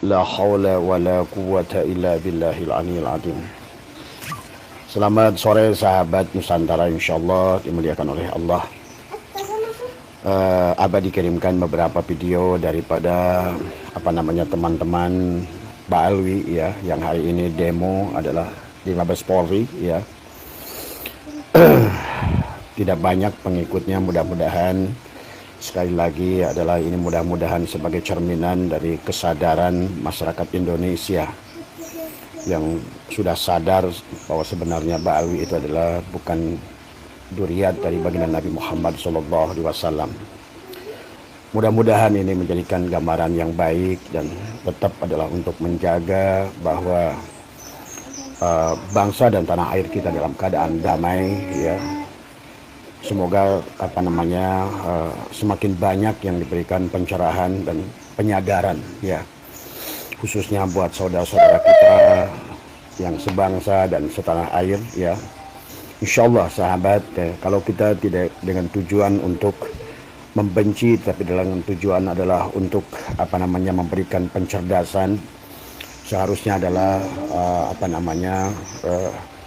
La haula wa la quwwata illa billahil aliyil azim. Selamat sore sahabat Nusantara, insyaallah dimuliakan oleh Allah. Abah dikirimkan beberapa video daripada teman-teman Baalwi ya, yang hari ini demo adalah di Mabes Polri ya. Tidak banyak pengikutnya, mudah-mudahan sekali lagi adalah ini mudah-mudahan sebagai cerminan dari kesadaran masyarakat Indonesia yang sudah sadar bahwa sebenarnya Baalwi itu adalah bukan dzurriyyah dari baginda Nabi Muhammad SAW. Mudah-mudahan ini menjadikan gambaran yang baik dan tetap adalah untuk menjaga bahwa bangsa dan tanah air kita dalam keadaan damai ya. Semoga semakin banyak yang diberikan pencerahan dan penyadaran ya, khususnya buat saudara-saudara kita yang sebangsa dan setanah air ya. Insyaallah sahabat, kalau kita tidak dengan tujuan untuk membenci, tapi dengan tujuan adalah untuk memberikan pencerdasan, seharusnya adalah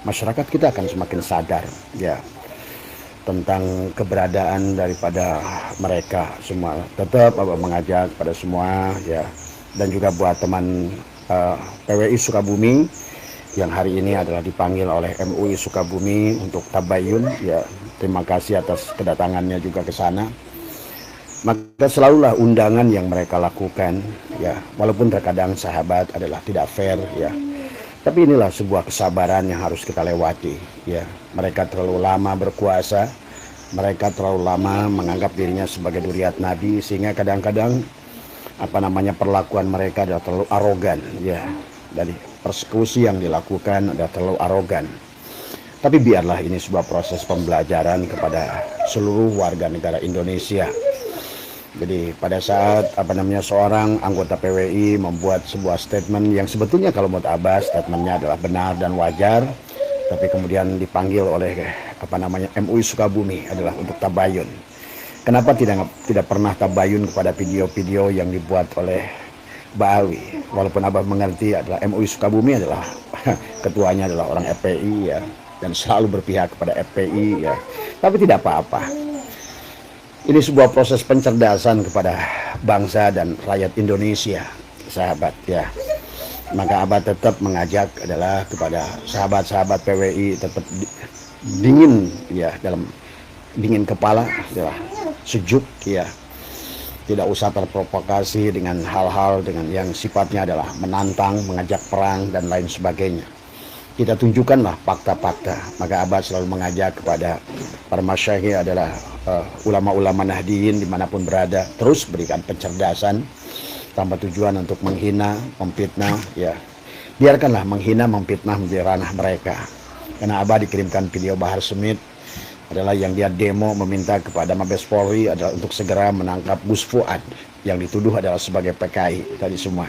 masyarakat kita akan semakin sadar ya tentang keberadaan daripada mereka semua. Tetap mengajak pada semua ya, dan juga buat teman PWI Sukabumi yang hari ini adalah dipanggil oleh MUI Sukabumi untuk tabayun ya. Terima kasih atas kedatangannya juga ke sana. Maka selalulah undangan yang mereka lakukan ya, walaupun terkadang sahabat adalah tidak fair ya, tapi inilah sebuah kesabaran yang harus kita lewati ya. Mereka terlalu lama berkuasa, mereka terlalu lama menganggap dirinya sebagai dzurriyyah Nabi, sehingga kadang-kadang perlakuan mereka adalah terlalu arogan ya. Dari persekusi yang dilakukan adalah terlalu arogan. Tapi biarlah ini sebuah proses pembelajaran kepada seluruh warga negara Indonesia. Jadi pada saat seorang anggota PWI membuat sebuah statement yang sebetulnya kalau menurut Abah statementnya adalah benar dan wajar, tapi kemudian dipanggil oleh MUI Sukabumi adalah untuk tabayun. Kenapa tidak pernah tabayun kepada video-video yang dibuat oleh Baalwi? Walaupun Abah mengerti adalah MUI Sukabumi adalah ketuanya adalah orang FPI ya, dan selalu berpihak kepada FPI ya. Tapi tidak apa-apa. Ini sebuah proses pencerdasan kepada bangsa dan rakyat Indonesia, sahabat ya. Maka Abah tetap mengajak adalah kepada sahabat-sahabat PWI tetap dingin ya, dalam dingin kepala ya, sejuk ya. Tidak usah terprovokasi dengan hal-hal dengan yang sifatnya adalah menantang, mengajak perang dan lain sebagainya. Kita tunjukkanlah fakta-fakta. Maka Abah selalu mengajak kepada para masyayikh adalah ulama-ulama Nahdiyin dimanapun berada, terus berikan pencerdasan tanpa tujuan untuk menghina, memfitnah ya. Biarkanlah menghina, memfitnah menjadi ranah mereka. Karena Abah dikirimkan video Bahar Smith adalah yang dia demo meminta kepada Mabes Polri adalah untuk segera menangkap Gus Fuad yang dituduh adalah sebagai PKI tadi semua.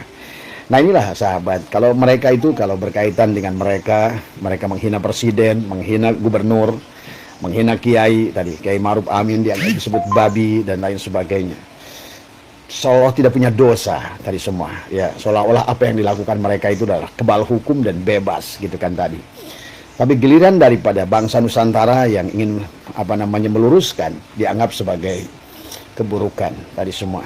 Nah inilah sahabat, kalau mereka itu kalau berkaitan dengan mereka menghina presiden, menghina gubernur, menghina kiai tadi, Kiai Ma'ruf Amin yang disebut babi dan lain sebagainya, seolah tidak punya dosa tadi semua ya, seolah-olah apa yang dilakukan mereka itu adalah kebal hukum dan bebas gitu kan tadi. Tapi giliran daripada bangsa Nusantara yang ingin meluruskan dianggap sebagai keburukan tadi semua.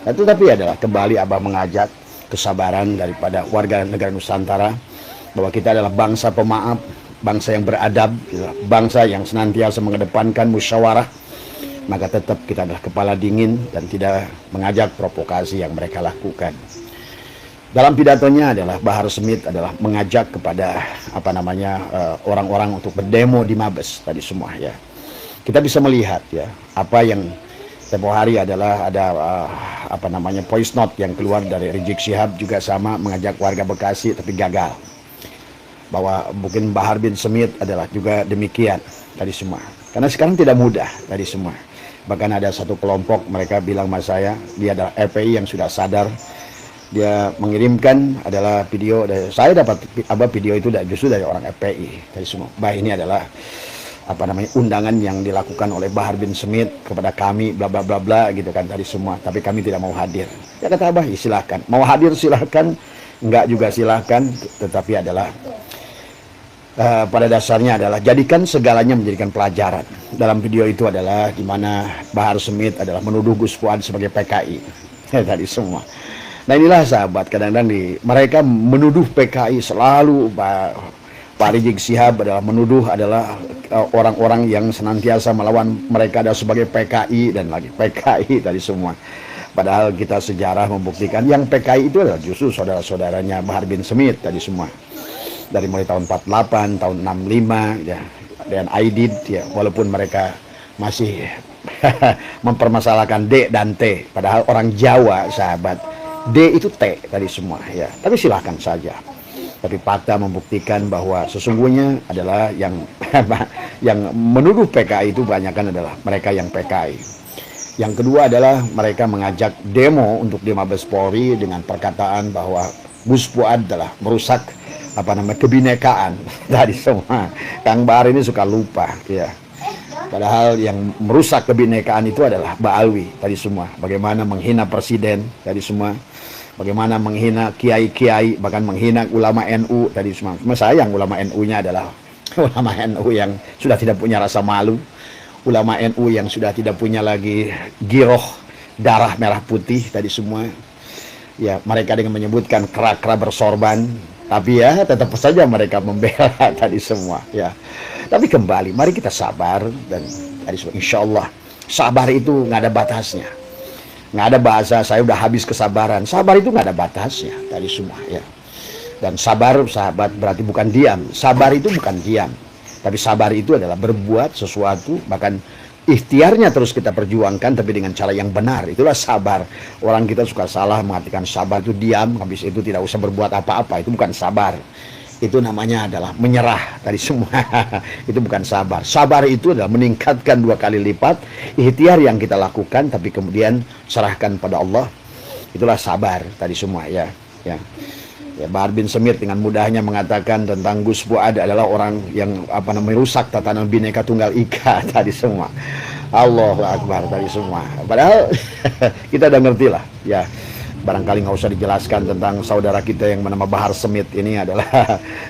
Nah, tetapi adalah kembali Abah mengajak kesabaran daripada warga negara Nusantara bahwa kita adalah bangsa pemaaf, bangsa yang beradab, bangsa yang senantiasa mengedepankan musyawarah. Maka tetap kita adalah kepala dingin dan tidak mengajak provokasi yang mereka lakukan. Dalam pidatonya adalah Bahar Smith adalah mengajak kepada orang-orang untuk berdemo di Mabes tadi semua ya. Kita bisa melihat ya apa yang tempo hari adalah ada voice note yang keluar dari Rizik Syihab juga sama mengajak warga Bekasi tapi gagal. Bahwa mungkin Bahar bin Smith adalah juga demikian tadi semua. Karena sekarang tidak mudah tadi semua. Bahkan ada satu kelompok mereka bilang sama saya, dia adalah FPI yang sudah sadar. Dia mengirimkan adalah video, saya dapat video itu justru dari orang FPI tadi semua. Bah ini adalah undangan yang dilakukan oleh Bahar bin Smith kepada kami bla bla bla bla gitu kan tadi semua, tapi kami tidak mau hadir. Ya kata Abah, silahkan. Mau hadir silahkan, enggak juga silahkan. Tetapi adalah pada dasarnya adalah jadikan segalanya menjadikan pelajaran. Dalam video itu adalah di mana Bahar Smith adalah menuduh Gus Fuad sebagai PKI. Tadi semua. Nah inilah sahabat, kadang-kadang mereka menuduh PKI selalu. Pak Rizik Syihab adalah menuduh adalah orang-orang yang senantiasa melawan mereka adalah sebagai PKI dan lagi PKI tadi semua. Padahal kita sejarah membuktikan yang PKI itu adalah justru saudara-saudaranya Bahar bin Smith tadi semua. Dari mulai tahun 48, tahun 65 ya, dan Aidid ya, walaupun mereka masih mempermasalahkan D dan T, padahal orang Jawa sahabat D itu T tadi semua ya. Tapi silahkan saja. Tapi fakta membuktikan bahwa sesungguhnya adalah yang yang menuduh PKI itu banyakkan adalah mereka yang PKI. Yang kedua adalah mereka mengajak demo untuk di Mabes Polri dengan perkataan bahwa Gus Fuad adalah merusak kebinekaan tadi semua. Kang Bahar ini suka lupa ya. Padahal yang merusak kebinekaan itu adalah Mbak Alwi tadi semua. Bagaimana menghina presiden tadi semua. Bagaimana menghina kiai-kiai, bahkan menghina ulama NU tadi semua. Sayang ulama NU-nya adalah ulama NU yang sudah tidak punya rasa malu. Ulama NU yang sudah tidak punya lagi giroh darah merah putih tadi semua. Ya, mereka dengan menyebutkan kera-kera bersorban, tapi ya tetap saja mereka membela tadi semua ya. Tapi kembali, mari kita sabar dan tadi semua insya Allah sabar itu nggak ada batasnya. Nggak ada bahasa saya udah habis kesabaran. Sabar itu nggak ada batasnya tadi semua ya. Dan sabar sahabat berarti bukan diam. Sabar itu bukan diam, tapi sabar itu adalah berbuat sesuatu, bahkan ikhtiarnya terus kita perjuangkan tapi dengan cara yang benar. Itulah sabar. Orang kita suka salah mengatakan sabar itu diam, habis itu tidak usah berbuat apa-apa. Itu bukan sabar. Itu namanya adalah menyerah tadi semua. Itu bukan sabar. Sabar itu adalah meningkatkan 2 kali lipat ikhtiar yang kita lakukan, tapi kemudian serahkan pada Allah. Itulah sabar tadi semua ya. Ya. Ya, Bahar bin Smith dengan mudahnya mengatakan tentang Gus Fuad adalah orang yang merusak tatanan Bhinneka Tunggal Ika tadi semua. Allahu Akbar tadi semua. Padahal kita udah ngerti lah ya. Barangkali nggak usah dijelaskan tentang saudara kita yang bernama Bahar Smith ini adalah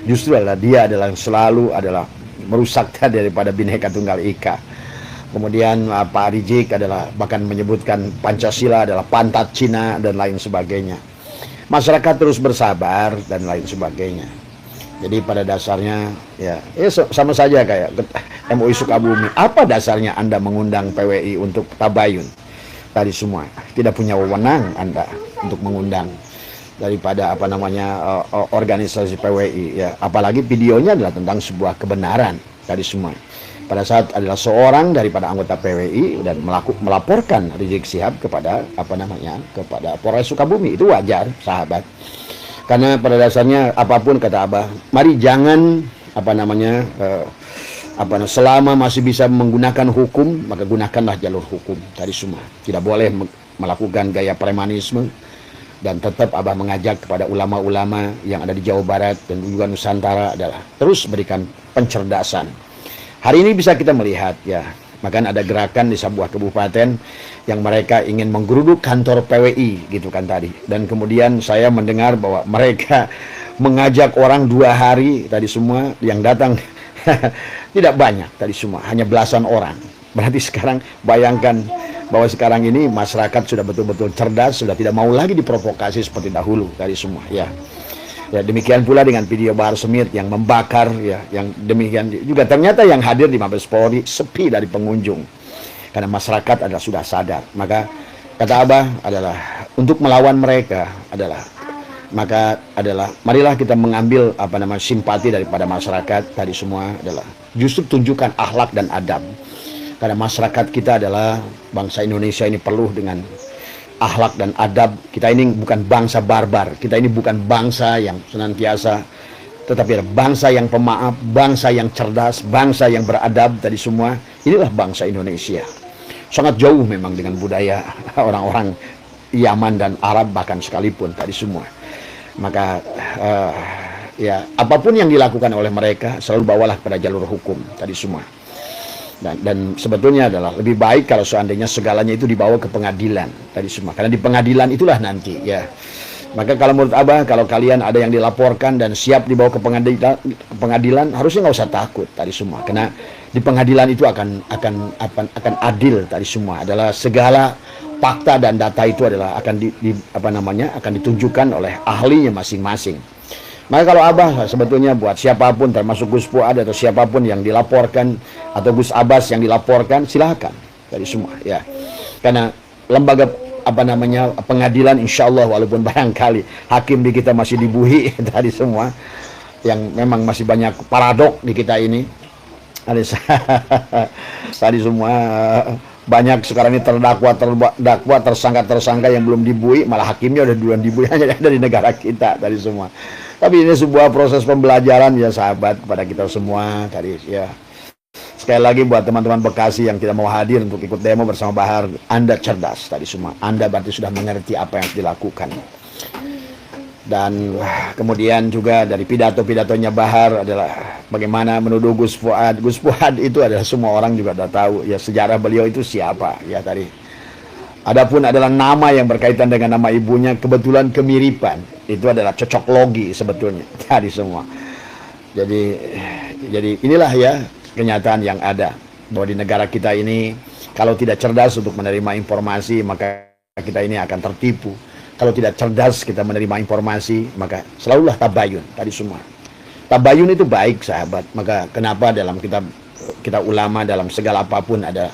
justru adalah dia adalah yang selalu adalah merusak daripada Bhinneka Tunggal Ika. Kemudian Pak Rizik adalah bahkan menyebutkan Pancasila adalah pantat Cina dan lain sebagainya. Masyarakat terus bersabar dan lain sebagainya. Jadi pada dasarnya ya sama saja kayak MUI Sukabumi. Apa dasarnya Anda mengundang PWI untuk tabayun? Tadi semua tidak punya wewenang Anda untuk mengundang daripada organisasi PWI ya. Apalagi videonya adalah tentang sebuah kebenaran tadi semua. Pada saat adalah seorang daripada anggota PWI dan melaporkan Rizik Syihab kepada kepada Polres Sukabumi, itu wajar sahabat. Karena pada dasarnya apapun kata Abah, mari jangan selama masih bisa menggunakan hukum, maka gunakanlah jalur hukum tadi semua. Tidak boleh melakukan gaya premanisme, dan tetap Abah mengajak kepada ulama-ulama yang ada di Jawa Barat dan juga Nusantara adalah terus berikan pencerdasan. Hari ini bisa kita melihat ya, bahkan ada gerakan di sebuah kabupaten yang mereka ingin menggeruduk kantor PWI gitu kan tadi. Dan kemudian saya mendengar bahwa mereka mengajak orang 2 hari tadi semua, yang datang tidak banyak tadi semua, hanya belasan orang. Berarti sekarang bayangkan bahwa sekarang ini masyarakat sudah betul-betul cerdas, sudah tidak mau lagi diprovokasi seperti dahulu tadi semua ya. Ya demikian pula dengan video Bahar Smith yang membakar ya, yang demikian juga ternyata yang hadir di Mabes Polri sepi dari pengunjung. Karena masyarakat adalah sudah sadar. Maka kata Abah adalah untuk melawan mereka adalah marilah kita mengambil simpati daripada masyarakat tadi semua adalah justru tunjukkan akhlak dan adab. Karena masyarakat kita adalah bangsa Indonesia ini penuh dengan akhlak dan adab. Kita ini bukan bangsa barbar, kita ini bukan bangsa yang senantiasa, tetapi ada bangsa yang pemaaf, bangsa yang cerdas, bangsa yang beradab tadi semua. Inilah bangsa Indonesia. Sangat jauh memang dengan budaya orang-orang Yaman dan Arab bahkan sekalipun tadi semua. Maka ya apapun yang dilakukan oleh mereka selalu bawalah pada jalur hukum tadi semua. Dan sebetulnya adalah lebih baik kalau seandainya segalanya itu dibawa ke pengadilan tadi semua, karena di pengadilan itulah nanti ya. Maka kalau menurut Abah, kalau kalian ada yang dilaporkan dan siap dibawa ke pengadilan, harusnya nggak usah takut tadi semua, karena di pengadilan itu akan adil tadi semua. Adalah segala fakta dan data itu adalah akan ditunjukkan oleh ahlinya masing-masing. Maka kalau Abah sebetulnya buat siapapun, termasuk Gus Fuad atau siapapun yang dilaporkan atau Gus Abbas yang dilaporkan, silakan tadi semua ya. Karena lembaga pengadilan, insya Allah, walaupun barangkali hakim di kita masih dibuhi tadi semua, yang memang masih banyak paradok di kita ini. Tadi semua banyak sekarang ini terdakwa, tersangka yang belum dibuih, malah hakimnya udah duluan dibuih hanya dari negara kita tadi semua. Tapi ini sebuah proses pembelajaran ya sahabat kepada kita semua tadi ya. Sekali lagi buat teman-teman Bekasi yang tidak mau hadir untuk ikut demo bersama Bahar, Anda cerdas tadi semua. Anda berarti sudah mengerti apa yang harus dilakukan. Dan kemudian juga dari pidato-pidatonya Bahar adalah bagaimana menuduh Gus Fuad. Gus Fuad itu adalah semua orang juga sudah tahu ya, sejarah beliau itu siapa ya tadi. Adapun adalah nama yang berkaitan dengan nama ibunya, kebetulan kemiripan. Itu adalah cocok logi sebetulnya tadi semua. Jadi inilah ya kenyataan yang ada, bahwa di negara kita ini kalau tidak cerdas untuk menerima informasi, maka kita ini akan tertipu. Kalau tidak cerdas kita menerima informasi, maka selalulah tabayun tadi semua. Tabayun itu baik sahabat. Maka kenapa dalam kita ulama dalam segala apapun ada,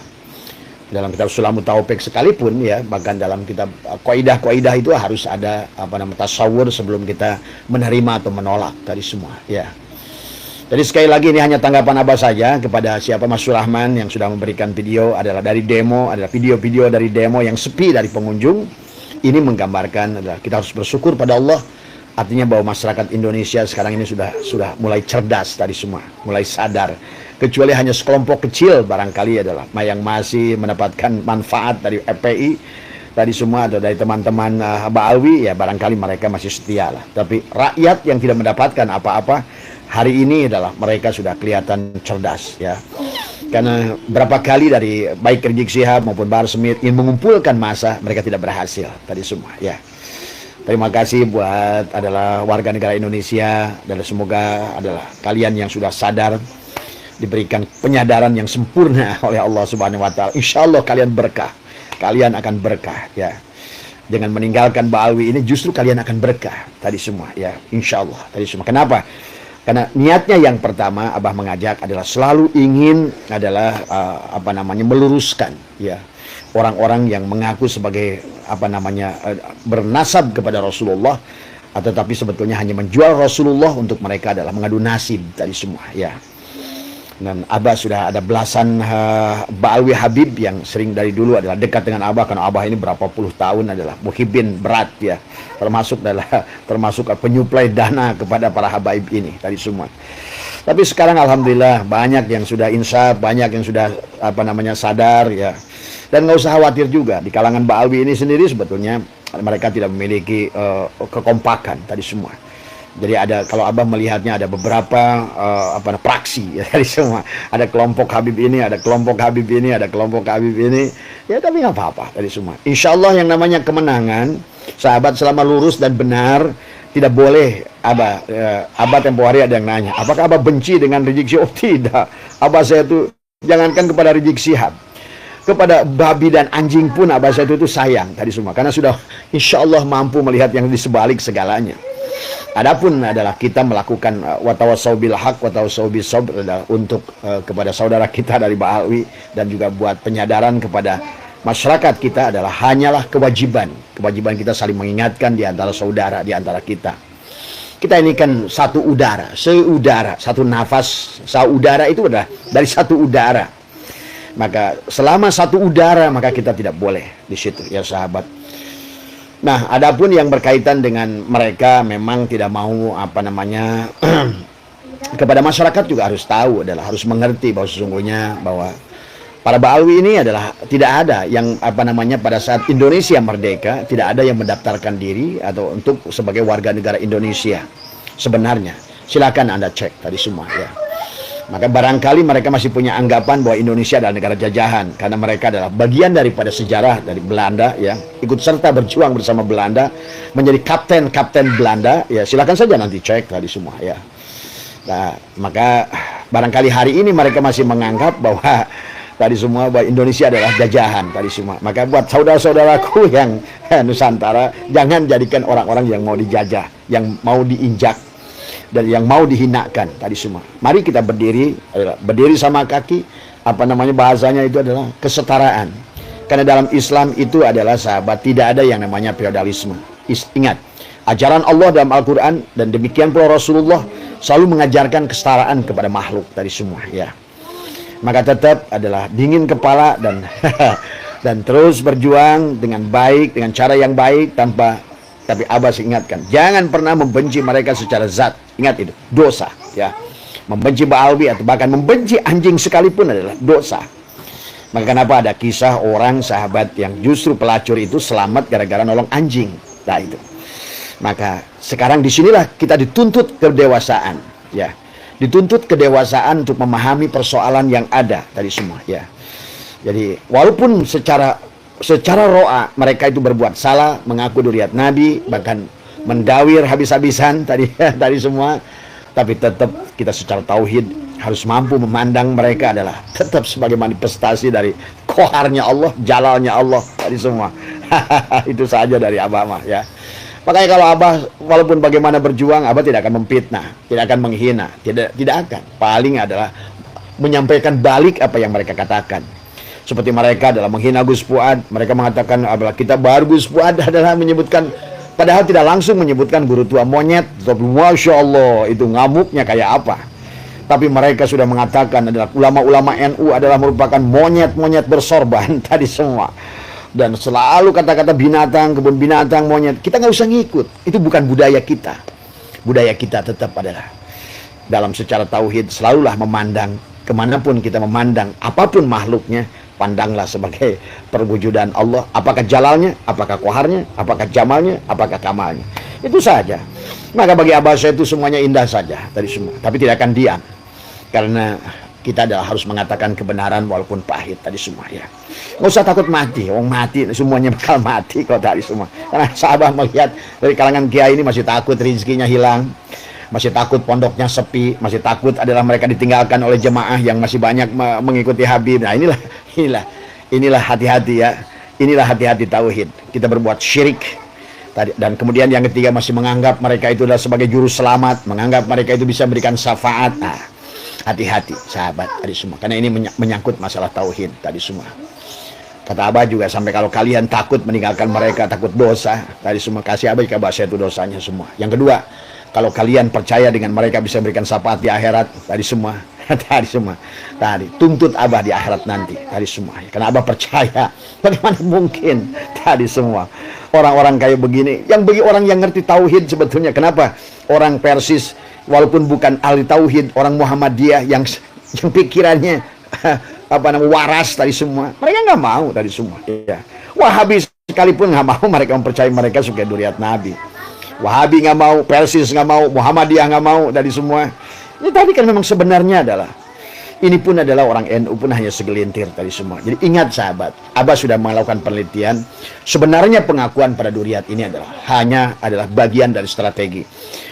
dalam kitab Sulamut Taufik sekalipun ya, bahkan dalam kitab kaidah-kaidah itu harus ada tasawur sebelum kita menerima atau menolak tadi semua ya. Jadi sekali lagi ini hanya tanggapan Abah saja kepada siapa Mas Surahman yang sudah memberikan video adalah dari demo, adalah video-video dari demo yang sepi dari pengunjung. Ini menggambarkan adalah kita harus bersyukur pada Allah, artinya bahwa masyarakat Indonesia sekarang ini sudah mulai cerdas tadi semua, mulai sadar. Kecuali hanya sekelompok kecil barangkali adalah yang masih mendapatkan manfaat dari FPI tadi semua atau dari teman-teman Ba'alwi ya, barangkali mereka masih setia lah. Tapi rakyat yang tidak mendapatkan apa-apa hari ini adalah mereka sudah kelihatan cerdas ya. Karena berapa kali dari baik Rizik Syihab maupun Bahar Smith ingin mengumpulkan massa, mereka tidak berhasil tadi semua ya. Terima kasih buat adalah warga negara Indonesia, dan semoga adalah kalian yang sudah sadar diberikan penyadaran yang sempurna oleh Allah Subhanahu wa taala. Insyaallah kalian berkah. Kalian akan berkah ya. Dengan meninggalkan Ba'alwi ini justru kalian akan berkah tadi semua ya. Insyaallah tadi semua. Kenapa? Karena niatnya yang pertama Abah mengajak adalah selalu ingin adalah meluruskan ya orang-orang yang mengaku sebagai bernasab kepada Rasulullah, tetapi sebetulnya hanya menjual Rasulullah untuk mereka adalah mengadu nasib tadi semua ya. Dan Abah sudah ada belasan Ba'alwi Habib yang sering dari dulu adalah dekat dengan Abah, karena Abah ini berapa puluh tahun adalah muhibbin berat ya, termasuk penyuplai dana kepada para habaib ini tadi semua. Tapi sekarang alhamdulillah banyak yang sudah insaf, banyak yang sudah sadar ya. Dan nggak usah khawatir juga di kalangan Ba'alwi ini sendiri sebetulnya mereka tidak memiliki kekompakan tadi semua. Jadi kalau Abah melihatnya ada beberapa praksi ya, dari semua. Ada kelompok Habib ini, ada kelompok Habib ini, ada kelompok Habib ini. Ya tapi nggak apa-apa dari semua. Insya Allah yang namanya kemenangan, sahabat selama lurus dan benar, tidak boleh Abah tempo hari ada yang nanya, apakah Abah benci dengan Rizik Syihab? Oh, tidak. Abah saya itu jangankan kepada Rizik Syihab, kepada babi dan anjing pun Abah saya itu sayang tadi semua. Karena sudah insya Allah mampu melihat yang di sebalik segalanya. Adapun adalah kita melakukan watawasau bil haq watawasau bis sabr untuk kepada saudara kita dari Ba'alwi, dan juga buat penyadaran kepada masyarakat kita adalah hanyalah kewajiban kita saling mengingatkan di antara saudara, di antara kita. Kita ini kan satu udara, seudara, satu nafas, saudara itu adalah dari satu udara. Maka selama satu udara maka kita tidak boleh di situ ya sahabat. Nah, adapun yang berkaitan dengan mereka memang tidak mau kepada masyarakat juga harus tahu, adalah harus mengerti bahwa sesungguhnya bahwa para Ba'alwi ini adalah tidak ada yang pada saat Indonesia merdeka tidak ada yang mendaftarkan diri atau untuk sebagai warga negara Indonesia sebenarnya. Silakan Anda cek tadi semua ya. Maka barangkali mereka masih punya anggapan bahwa Indonesia adalah negara jajahan, karena mereka adalah bagian daripada sejarah dari Belanda, ya, ikut serta berjuang bersama Belanda, menjadi kapten Belanda, ya, silakan saja nanti cek tadi semua, ya. Nah, maka barangkali hari ini mereka masih menganggap bahwa tadi semua bahwa Indonesia adalah jajahan tadi semua. Maka buat saudara-saudaraku yang Nusantara, jangan jadikan orang-orang yang mau dijajah, yang mau diinjak, dan yang mau dihinakan tadi semua. Mari kita berdiri sama kaki, bahasanya itu adalah kesetaraan. Karena dalam Islam itu adalah, sahabat, tidak ada yang namanya feodalisme. Ingat, ajaran Allah dalam Al-Quran dan demikian pula Rasulullah selalu mengajarkan kesetaraan kepada makhluk tadi semua, ya. Maka tetap adalah dingin kepala dan dan terus berjuang dengan baik, dengan cara yang baik, tapi Abbas ingatkan, jangan pernah membenci mereka secara zat. Ingat itu, dosa, ya. Membenci Ba'alwi atau bahkan membenci anjing sekalipun adalah dosa. Maka kenapa ada kisah orang sahabat yang justru pelacur itu selamat gara-gara nolong anjing. Nah itu. Maka sekarang disinilah kita dituntut kedewasaan, ya. Dituntut kedewasaan untuk memahami persoalan yang ada tadi semua, ya. Jadi walaupun secara ro'a mereka itu berbuat salah, mengaku duriat Nabi, bahkan mendawir habis-habisan tadi semua, tapi tetap kita secara tauhid harus mampu memandang mereka adalah tetap sebagai manifestasi dari koharnya Allah, jalalnya Allah tadi semua. Itu saja dari Abah mah, ya. Makanya kalau Abah walaupun bagaimana berjuang, Abah tidak akan memfitnah, tidak akan menghina, tidak akan. Paling adalah menyampaikan balik apa yang mereka katakan. Seperti mereka adalah menghina Gus Fuad, mereka mengatakan kita baru Gus Fuad adalah menyebutkan, padahal tidak langsung menyebutkan guru tua monyet, tapi Masya Allah itu ngamuknya kayak apa. Tapi mereka sudah mengatakan adalah ulama-ulama NU adalah merupakan monyet-monyet bersorban tadi semua. Dan selalu kata-kata binatang, kebun binatang, monyet, kita nggak usah ngikut. Itu bukan budaya kita. Budaya kita tetap adalah dalam secara tauhid selalulah memandang, kemanapun kita memandang apapun makhluknya, pandanglah sebagai perwujudan Allah. Apakah jalalnya, apakah koharnya, apakah jamalnya, apakah kamalnya. Itu saja. Maka bagi Abah saya itu semuanya indah saja tadi semua. Tapi tidak akan diam. Karena kita adalah harus mengatakan kebenaran walaupun pahit tadi semua, ya. Nggak usah takut mati. Orang mati, semuanya bakal mati kok tadi semua. Karena sahabat melihat dari kalangan kiai ini masih takut rezekinya hilang, masih takut pondoknya sepi, masih takut adalah mereka ditinggalkan oleh jemaah yang masih banyak mengikuti Habib. Nah inilah hati-hati, ya. Inilah hati-hati tauhid. Kita berbuat syirik tadi, dan kemudian yang ketiga masih menganggap mereka itu adalah sebagai juru selamat, menganggap mereka itu bisa memberikan syafaat. Nah, hati-hati sahabat tadi semua, karena ini menyangkut masalah tauhid tadi semua. Kata Abah juga, sampai kalau kalian takut meninggalkan mereka, takut dosa tadi semua, kasih Abah jika bahasa itu dosanya semua. Yang kedua, kalau kalian percaya dengan mereka bisa memberikan syafaat di akhirat tadi semua, tadi tuntut Abah di akhirat nanti tadi semua, karena Abah percaya. Bagaimana mungkin tadi semua orang-orang kayak begini, yang bagi orang yang ngerti tauhid sebetulnya, kenapa orang Persis walaupun bukan ahli tauhid, orang Muhammadiyah yang pikirannya waras tadi semua, mereka nggak mau tadi semua, ya. Wahabi sekalipun nggak mau mereka mempercayai mereka sebagai duriat Nabi. Wahabi nggak mau, Persis nggak mau, Muhammadiyah nggak mau tadi semua. Ini tadi kan memang sebenarnya adalah, ini pun adalah orang NU pun hanya segelintir tadi semua. Jadi ingat sahabat, Abah sudah melakukan penelitian. Sebenarnya pengakuan pada duriat ini adalah bagian dari strategi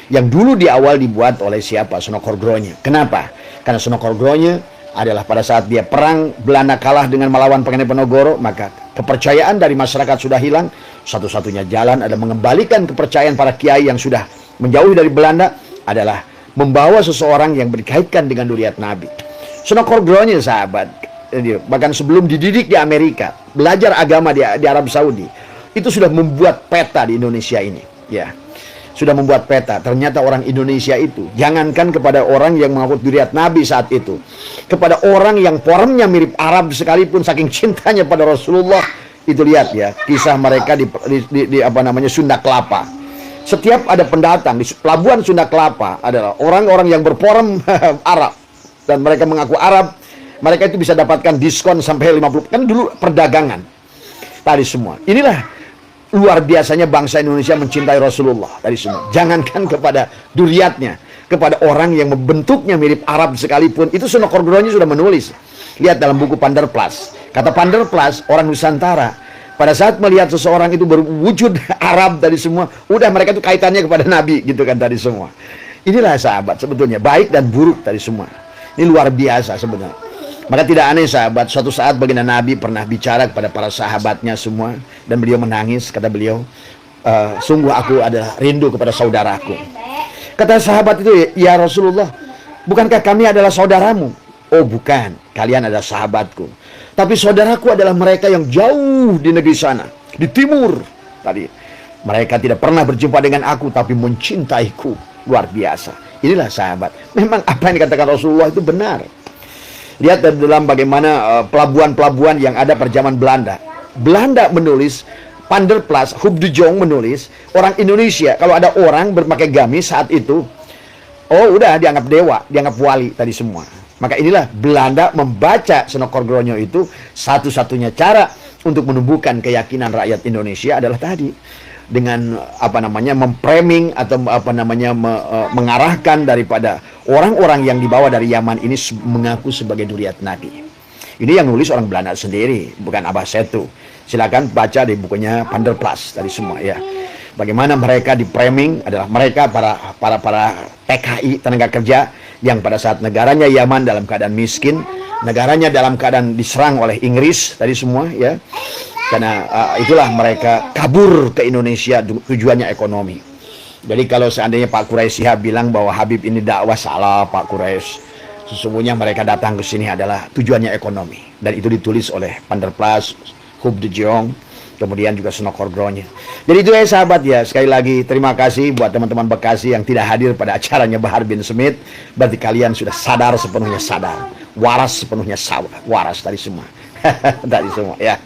yang dulu di awal dibuat oleh siapa? Sonokorgronya. Kenapa? Karena Sonokorgronya adalah pada saat dia perang Belanda kalah dengan melawan Pengenep-Penogoro, maka kepercayaan dari masyarakat sudah hilang. Satu-satunya jalan adalah mengembalikan kepercayaan para kiai yang sudah menjauh dari Belanda adalah membawa seseorang yang berkaitan dengan duriat Nabi. Sonokorgronya sahabat, bahkan sebelum dididik di Amerika, belajar agama di Arab Saudi, itu sudah membuat peta di Indonesia ini, ya. Sudah membuat peta. Ternyata orang Indonesia itu, jangankan kepada orang yang mengaku duriat Nabi saat itu, kepada orang yang formnya mirip Arab sekalipun, saking cintanya pada Rasulullah, itu lihat ya, kisah mereka di Sunda Kelapa. Setiap ada pendatang di pelabuhan Sunda Kelapa adalah orang-orang yang berform Arab, dan mereka mengaku Arab, mereka itu bisa dapatkan diskon sampai 50%. Kan dulu perdagangan tadi semua. Inilah luar biasanya bangsa Indonesia mencintai Rasulullah tadi semua. Jangankan kepada duriatnya, kepada orang yang membentuknya mirip Arab sekalipun. Itu Sunan Kordoronya sudah menulis. Lihat dalam buku Panderplas. Kata Panderplas, orang Nusantara, pada saat melihat seseorang itu berwujud Arab tadi semua, udah mereka itu kaitannya kepada Nabi gitu kan tadi semua. Inilah sahabat sebetulnya, baik dan buruk tadi semua. Ini luar biasa sebenarnya. Maka tidak aneh sahabat, suatu saat baginda Nabi pernah bicara kepada para sahabatnya semua, dan beliau menangis. Kata beliau, sungguh aku adalah rindu kepada saudaraku. Kata sahabat itu, ya Rasulullah, bukankah kami adalah saudaramu? Oh bukan, kalian adalah sahabatku. Tapi saudaraku adalah mereka yang jauh di negeri sana, di timur tadi. Mereka tidak pernah berjumpa dengan aku, tapi mencintaiku. Luar biasa. Inilah sahabat. Memang apa yang dikatakan Rasulullah itu benar. Lihat dalam bagaimana pelabuhan-pelabuhan yang ada pada zaman Belanda. Belanda menulis, Panderplas, Huub de Jong menulis, orang Indonesia, kalau ada orang berpakai gamis saat itu, oh udah dianggap dewa, dianggap wali tadi semua. Maka inilah Belanda membaca Sunan Kordoronya itu, satu-satunya cara untuk menumbuhkan keyakinan rakyat Indonesia adalah tadi dengan memframing atau mengarahkan daripada orang-orang yang dibawa dari Yaman ini mengaku sebagai duriat Nabi. Ini yang nulis orang Belanda sendiri, bukan Abah Setu. Silakan baca di bukunya Panderplas tadi semua ya. Bagaimana mereka di framing adalah mereka para TKI, tenaga kerja, yang pada saat negaranya Yaman dalam keadaan miskin, negaranya dalam keadaan diserang oleh Inggris tadi semua ya. Karena itulah mereka kabur ke Indonesia, tujuannya ekonomi. Jadi kalau seandainya Pak Quraisy Shihab bilang bahwa Habib ini dakwah, salah Pak Quraisy. Sesungguhnya mereka datang ke sini adalah tujuannya ekonomi, dan itu ditulis oleh Panderplas, Huub de Jong, kemudian juga Sunan Kordoronya. Jadi itu ya sahabat ya, sekali lagi terima kasih buat teman-teman Bekasi yang tidak hadir pada acaranya Bahar bin Smith. Berarti kalian sudah sadar sepenuhnya sadar, waras sepenuhnya waras tadi semua. Tadi semua ya.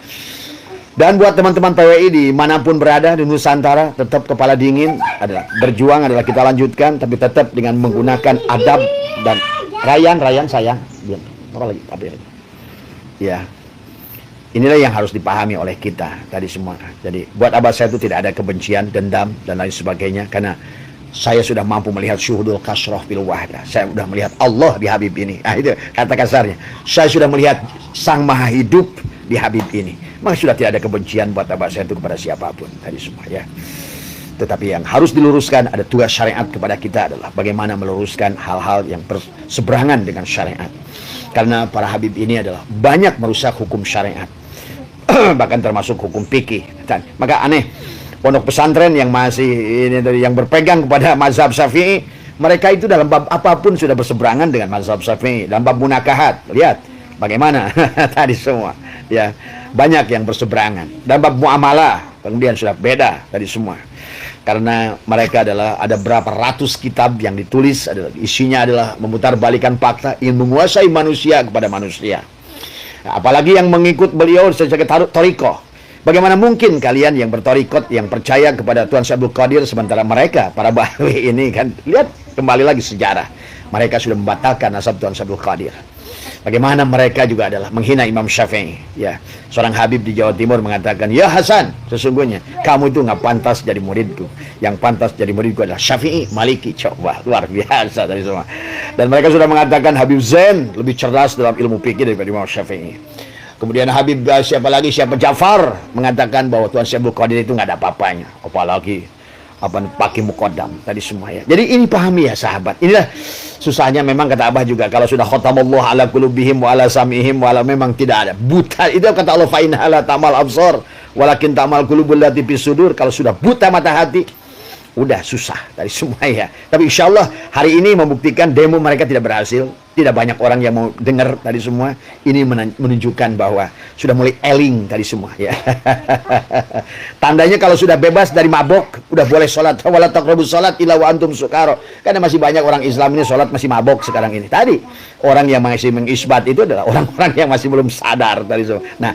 Dan buat teman-teman PWI dimanapun berada di Nusantara, tetap kepala dingin, adalah berjuang adalah kita lanjutkan, tapi tetap dengan menggunakan adab dan Rayan sayang, belum apa lagi ya. Inilah yang harus dipahami oleh kita tadi semua. Jadi buat Abah saya itu tidak ada kebencian, dendam dan lain sebagainya, karena saya sudah mampu melihat syuhudul kasroh fil wahdah. Saya sudah melihat Allah di Habib ini. Nah, itu kata kasarnya. Saya sudah melihat Sang Maha Hidup di Habib ini. Maka sudah tidak ada kebencian buat Abah saya itu kepada siapapun tadi semua ya. Tetapi yang harus diluruskan, ada tugas syariat kepada kita adalah bagaimana meluruskan hal-hal yang berseberangan dengan syariat. Karena para Habib ini adalah banyak merusak hukum syariat. Bahkan termasuk hukum fikih. Maka aneh, pondok pesantren yang masih yang berpegang kepada mazhab Syafi'i, mereka itu dalam bab apapun sudah berseberangan dengan mazhab Syafi'i. Dalam bab munakahat, lihat bagaimana tadi semua ya, banyak yang berseberangan. Dalam bab muamalah kemudian sudah beda tadi semua. Karena mereka adalah ada berapa ratus kitab yang ditulis, adalah isinya adalah memutarbalikan fakta, ingin menguasai manusia kepada manusia. Nah, apalagi yang mengikut beliau sebagai torikoh. Bagaimana mungkin kalian yang bertorikot, yang percaya kepada Tuan Syekh Abdul Qadir, sementara mereka, para bahwi ini kan, lihat kembali lagi sejarah. Mereka sudah membatalkan nasab Tuan Syekh Abdul Qadir. Bagaimana mereka juga adalah menghina Imam Syafi'i. Ya, seorang Habib di Jawa Timur mengatakan, ya Hasan, sesungguhnya kamu itu nggak pantas jadi muridku. Yang pantas jadi muridku adalah Syafi'i, Maliki. Coba, luar biasa tadi semua. Dan mereka sudah mengatakan Habib Zain lebih cerdas dalam ilmu fikih daripada Imam Syafi'i. Kemudian Habib siapa Ja'far mengatakan bahwa Tuan Syekh Abdul Qadir itu nggak ada apa-apanya. Apalagi pakai muqaddam tadi semua ya. Jadi ini pahami ya sahabat. Inilah susahnya memang kata Abah juga, kalau sudah khatamallahu ala qulubihim wa ala sam'ihim wa ala, memang tidak ada buta. Itu kata Allah, fa inna la tamal absar walakin tamal qulubul lati fis sudur. Kalau sudah buta mata hati, udah susah tadi semua ya. Tapi insya Allah hari ini membuktikan demo mereka tidak berhasil. Tidak banyak orang yang mau dengar tadi semua. Ini menunjukkan bahwa sudah mulai eling tadi semua ya. Tandanya kalau sudah bebas dari mabok, udah boleh sholat. Wala taqrabus sholat illa wa antum sukara. Karena masih banyak orang Islam ini sholat masih mabok sekarang ini. Tadi orang yang masih mengisbat itu adalah orang-orang yang masih belum sadar tadi semua. Nah,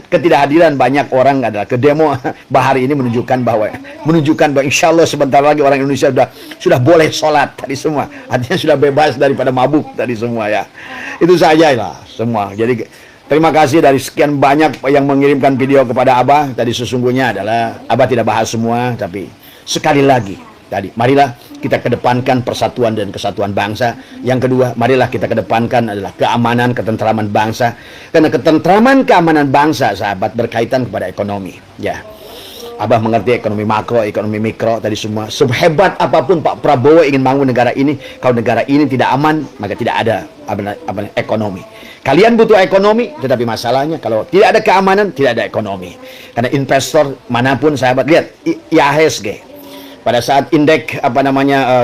ketidakhadiran banyak orang adalah ke demo Bahar ini menunjukkan bahwa insya Allah sebentar lagi orang Indonesia sudah boleh sholat tadi semua, artinya sudah bebas daripada mabuk tadi semua ya. Itu saja lah semua. Jadi terima kasih dari sekian banyak yang mengirimkan video kepada Abah. Tadi sesungguhnya adalah Abah tidak bahas semua, tapi sekali lagi tadi marilah kita kedepankan persatuan dan kesatuan bangsa. Yang kedua, marilah kita kedepankan adalah keamanan, ketentraman bangsa. Karena ketentraman, keamanan bangsa, sahabat, berkaitan kepada ekonomi. Ya, Abah mengerti ekonomi makro, ekonomi mikro, tadi semua. Sehebat apapun Pak Prabowo ingin bangun negara ini, kalau negara ini tidak aman, maka tidak ada ekonomi. Kalian butuh ekonomi, tetapi masalahnya kalau tidak ada keamanan, tidak ada ekonomi. Karena investor manapun, sahabat, lihat IHSG. Pada saat indeks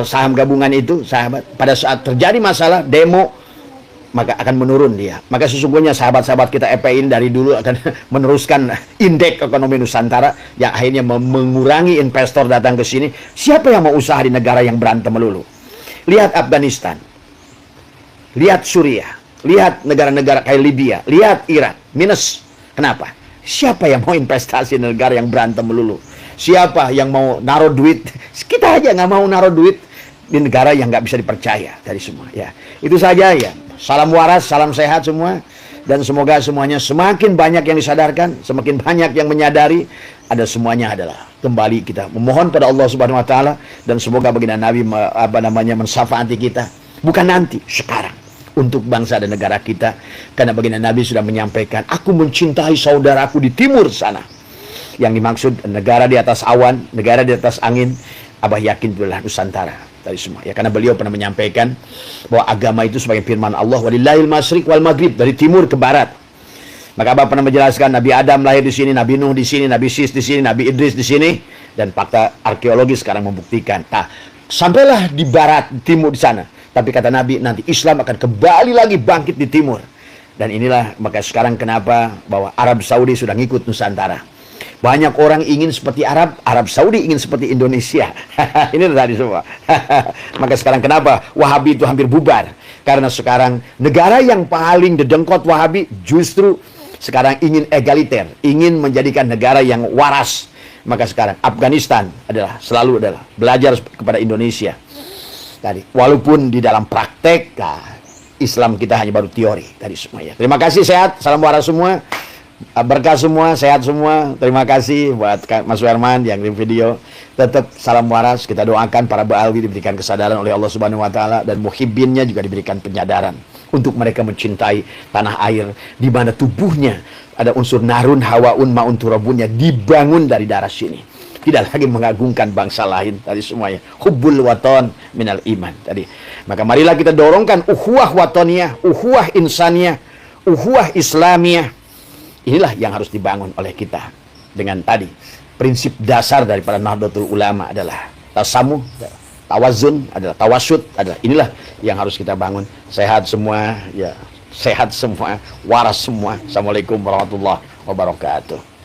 saham gabungan itu, sahabat, pada saat terjadi masalah demo, maka akan menurun dia. Maka sesungguhnya sahabat-sahabat kita FPI dari dulu akan meneruskan indeks ekonomi Nusantara yang akhirnya mengurangi investor datang ke sini. Siapa yang mau usaha di negara yang berantem melulu? Lihat Afghanistan, lihat Suriah, lihat negara-negara kayak Libya, lihat Irak, minus. Kenapa? Siapa yang mau investasi di negara yang berantem melulu? Siapa yang mau naruh duit? Kita aja nggak mau naruh duit di negara yang nggak bisa dipercaya dari semua. Ya, itu saja ya. Salam waras, salam sehat semua, dan semoga semuanya semakin banyak yang disadarkan, semakin banyak yang menyadari. Ada semuanya adalah kembali kita memohon pada Allah Subhanahu Wa Taala, dan semoga baginda Nabi mensyafaati kita, bukan nanti, sekarang, untuk bangsa dan negara kita. Karena baginda Nabi sudah menyampaikan, aku mencintai saudaraku di timur sana. Yang dimaksud negara di atas awan, negara di atas angin. Abah yakin itulah Nusantara dari semua. Ya, karena beliau pernah menyampaikan bahwa agama itu sebagai firman Allah, walillahil masyriq wal maghrib, dari timur ke barat. Maka Abah pernah menjelaskan Nabi Adam lahir di sini, Nabi Nuh di sini, Nabi Sis di sini, Nabi Idris di sini, dan fakta arkeologi sekarang membuktikan. Nah, sampailah di barat, di timur di sana. Tapi kata Nabi, nanti Islam akan kembali lagi bangkit di timur. Dan inilah maka sekarang kenapa bahwa Arab Saudi sudah ngikut Nusantara. Banyak orang ingin seperti Arab, Arab Saudi ingin seperti Indonesia. Ini tadi semua. Maka sekarang kenapa Wahabi itu hampir bubar? Karena sekarang negara yang paling dedengkot Wahabi justru sekarang ingin egaliter, ingin menjadikan negara yang waras. Maka sekarang Afghanistan selalu adalah belajar kepada Indonesia. Tadi, walaupun di dalam praktek, Islam kita hanya baru teori tadi semua ya. Terima kasih, sehat, salam waras semua. Berkah semua, sehat semua. Terima kasih buat Mas Werman yang di video. Tetap salam waras. Kita doakan para Ba'alwi diberikan kesadaran oleh Allah Subhanahu Wa Taala, dan muhibbinnya juga diberikan penyadaran untuk mereka mencintai tanah air di mana tubuhnya ada unsur narun, hawaun, maun, turabunnya dibangun dari darah sini. Tidak lagi mengagungkan bangsa lain tadi semuanya. Hubbul waton minal iman tadi. Maka marilah kita dorongkan ukhuwah watoniyah, ukhuwah insaniyah, ukhuwah islamiyah. Inilah yang harus dibangun oleh kita. Dengan tadi, prinsip dasar daripada Nahdlatul Ulama adalah tasamuh, tawazun, adalah tawasud, adalah inilah yang harus kita bangun. Sehat semua, ya, sehat semua, waras semua. Assalamualaikum warahmatullahi wabarakatuh.